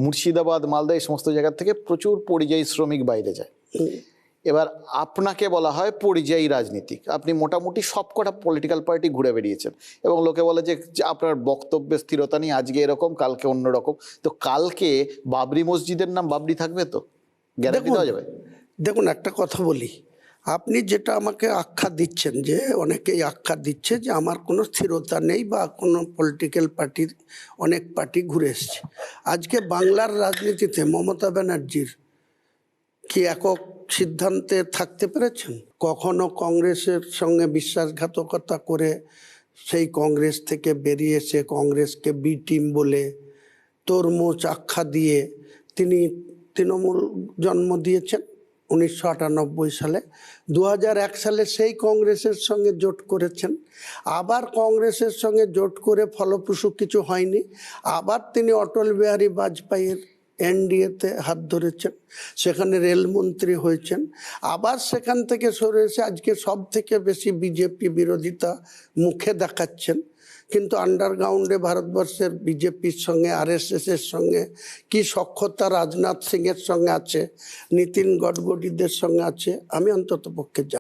মুর্শিদাবাদ, মালদা এই সমস্ত জায়গা থেকে প্রচুর পরিযায়ী শ্রমিক বাইরে যায়। এবার আপনাকে বলা হয় পরিযায়ী রাজনীতিক, আপনি মোটামুটি সবকটা পলিটিক্যাল পার্টি ঘুরে বেরিয়েছেন এবং লোকে বলে যে আপনার বক্তব্যের স্থিরতা নেই, আজকে এরকম কালকে অন্যরকম। তো কালকে বাবরি মসজিদের নাম বাবরি থাকবে তো? গ্যারান্টি দেওয়া যাবে? দেখুন, একটা কথা বলি, আপনি যেটা আমাকে আখ্যা দিচ্ছেন, যে অনেকেই আখ্যা দিচ্ছে যে আমার কোনো স্থিরতা নেই বা কোনো পলিটিক্যাল পার্টির অনেক পার্টি ঘুরে এসছে। আজকে বাংলার রাজনীতিতে মমতা ব্যানার্জির কি একক সিদ্ধান্তে থাকতে পেরেছেন? কখনো কংগ্রেসের সঙ্গে বিশ্বাসঘাতকতা করে সেই কংগ্রেস থেকে বেরিয়ে এসে কংগ্রেসকে বি টিম বলে তরমুজ আখ্যা দিয়ে তিনি তৃণমূল জন্ম দিয়েছেন 1998 সালে। 2001 সালে সেই কংগ্রেসের সঙ্গে জোট করেছেন, আবার কংগ্রেসের সঙ্গে জোট করে ফলপ্রসূ কিছু হয়নি, আবার তিনি অটল বিহারী বাজপেয়ীর এনডিএতে হাত ধরেছেন, সেখানে রেলমন্ত্রী হয়েছেন, আবার সেখান থেকে সরে এসে আজকে সব থেকে বেশি বিজেপি বিরোধিতা মুখে দেখাচ্ছেন। কিন্তু আন্ডারগ্রাউন্ডে ভারতবর্ষের বিজেপির সঙ্গে আরএসএসের সঙ্গে কি সখ্যতা রাজনাথ সিংয়ের সঙ্গে আছে, নীতিন গডকরিদের সঙ্গে আছে, আমি অন্তত পক্ষে